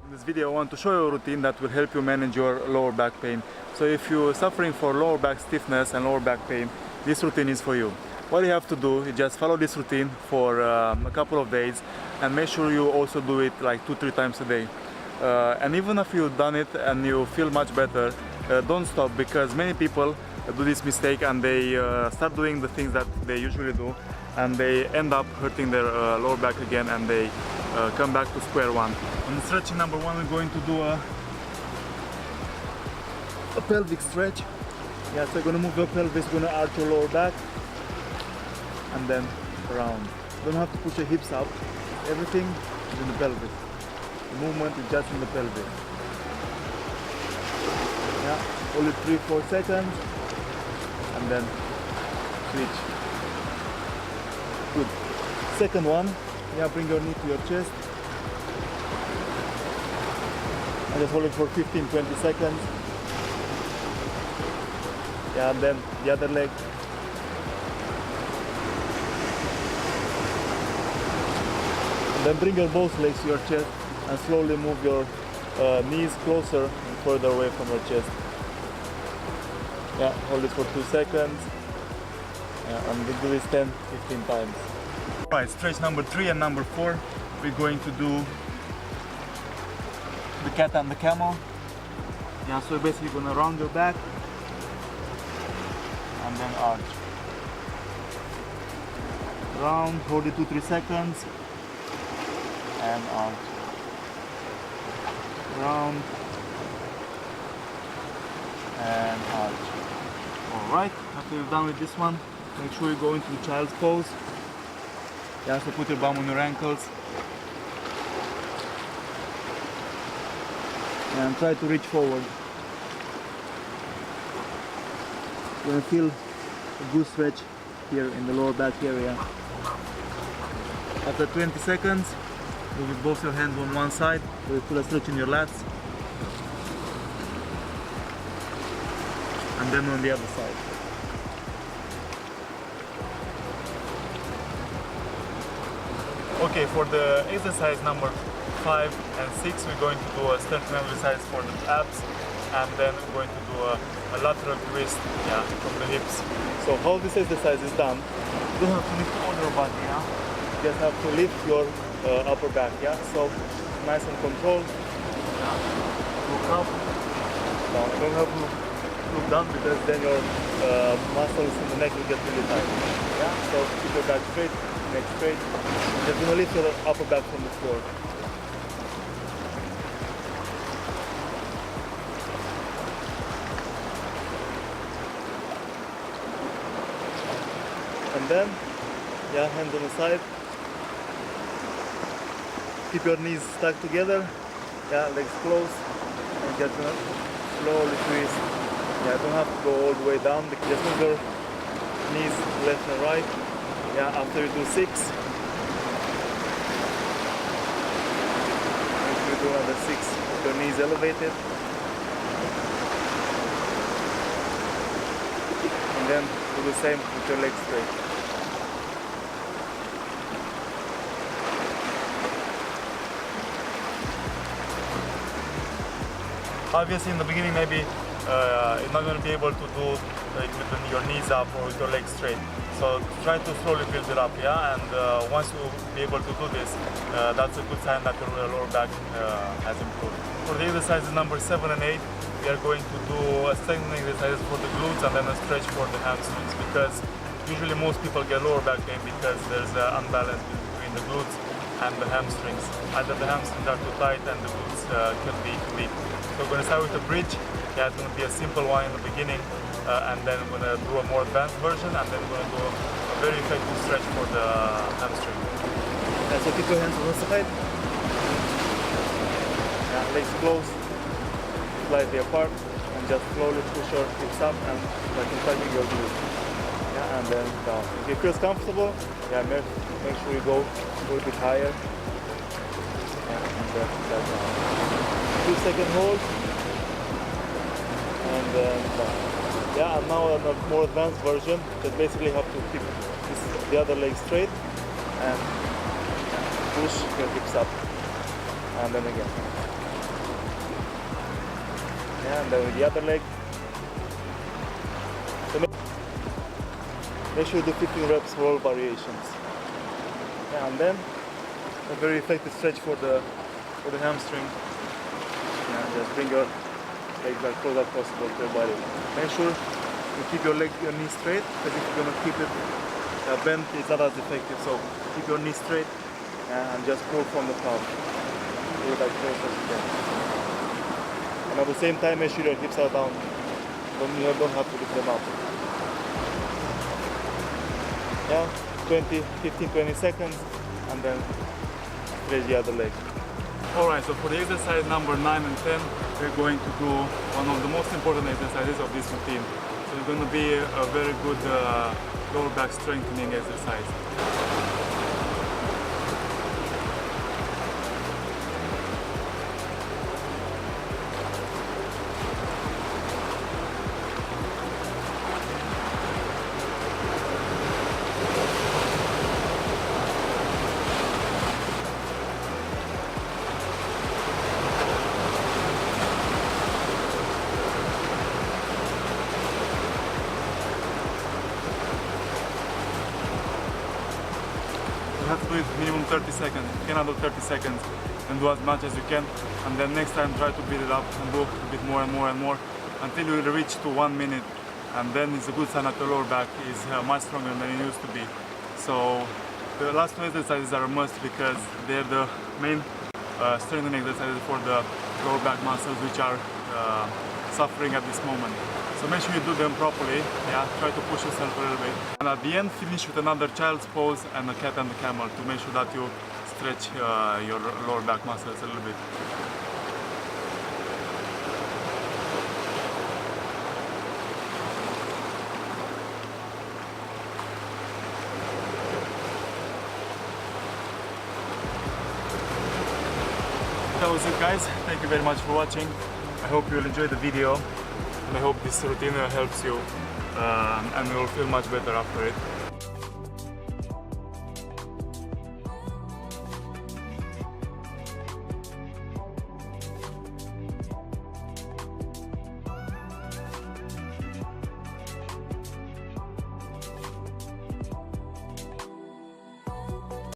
In this video I want to show you a routine that will help you manage your lower back pain. So if you're suffering for lower back stiffness and lower back pain, this routine is for you. What you have to do is just follow this routine for a couple of days and make sure you also do it like 2-3 times a day. And even if you've done it and you feel much better, don't stop, because many people do this mistake and they start doing the things that they usually do and they end up hurting their lower back again, and they come back to square one. On stretching number 1, we're going to do a pelvic stretch. Yeah, so you're going to move your pelvis, you're going to arch your lower back and then around. You don't have to push your hips up, everything is in the pelvis. The movement is just in the pelvis. Yeah, only 3-4 seconds and then switch. Good. Second one, yeah, bring your knee to your chest and just hold it for 15-20 seconds. Yeah, and then the other leg. And then bring your both legs to your chest and slowly move your knees closer and further away from your chest. Yeah, hold it for 2 seconds. Yeah, and we'll do this 10-15 times. Alright, stretch number 3 and number 4. We're going to do the cat and the camel. Yeah, so you're basically going to round your back and then arch. Round, hold it 2-3 seconds and arch. Round and arch. Alright, after you're done with this one, make sure you go into the child's pose. Yeah, so put your bum on your ankles and try to reach forward. You're going to feel a good stretch here in the lower back area. After 20 seconds, move with both your hands on one side, so you feel a stretch in your lats, and then on the other side. Okay, for the exercise number 5 and 6, we're going to do a strength exercise for the abs, and then we're going to do a lateral twist, yeah, from the hips. So how this exercise is done, you don't have to lift all your body, yeah? You just have to lift your upper back, yeah? So nice and controlled. Yeah. Look up, down. You don't have to look down, because then your muscles in the neck will get really tight. Yeah? So keep your back straight, neck straight. Just gonna lift your upper back from the floor. And then, yeah, hands on the side. Keep your knees stuck together. Yeah, legs close. And just slowly twist. Yeah, don't have to go all the way down. Just move your knees left and right. Yeah, after you do 6, make sure you do another 6 with your knees elevated. And then do the same with your legs straight. Obviously in the beginning maybe you're not going to be able to do like with your knees up or with your legs straight. So try to slowly build it up, yeah, and once you'll be able to do this, that's a good sign that your lower back has improved. For the exercises number 7 and 8, we are going to do a strengthening exercises for the glutes and then a stretch for the hamstrings, because usually most people get lower back pain because there's an unbalance between the glutes and the hamstrings. Either the hamstrings are too tight and the glutes can be weak. So we're going to start with a bridge. Yeah, it's going to be a simple one in the beginning, and then we're going to do a more advanced version, and then we're going to do a very effective stretch for the hamstring. Yeah, so keep your hands on the side. Yeah, legs close, slightly apart, and just slowly push your hips up and like touching your glutes. Yeah, and then down. If it feels comfortable, yeah, make sure you go a little bit higher. Yeah, and then down. 2-second hold, and then down. Yeah, and now a more advanced version, just basically have to keep the other leg straight and push your hips up, and then again. and then with the other leg. So make sure you do 15 reps for all variations. Yeah, and then a very effective stretch for the hamstring. And just bring your legs as close as possible to your body. Make sure you keep your knee straight, because if you're gonna keep it bent, it's not as effective. So keep your knee straight and just pull from the calf. Do it as close as you can. And at the same time, make sure your hips are down. You don't have to lift them up. Yeah, 15-20 seconds, and then stretch the other leg. Alright, so for the exercise number 9 and 10, we're going to do one of the most important exercises of this routine. So it's going to be a very good lower back strengthening exercise. You have to do it minimum 30 seconds. You cannot do 30 seconds and do as much as you can. And then next time try to beat it up and do a bit more and more and more until you reach to 1 minute. And then it's a good sign that the lower back is much stronger than it used to be. So the last two exercises are a must because they're the main strengthening exercises for the lower back muscles which are suffering at this moment. So make sure you do them properly, yeah, try to push yourself a little bit. And at the end, finish with another child's pose and a cat and the camel to make sure that you stretch your lower back muscles a little bit. That was it, guys. Thank you very much for watching. I hope you'll enjoy the video. And I hope this routine helps you and you will feel much better after it.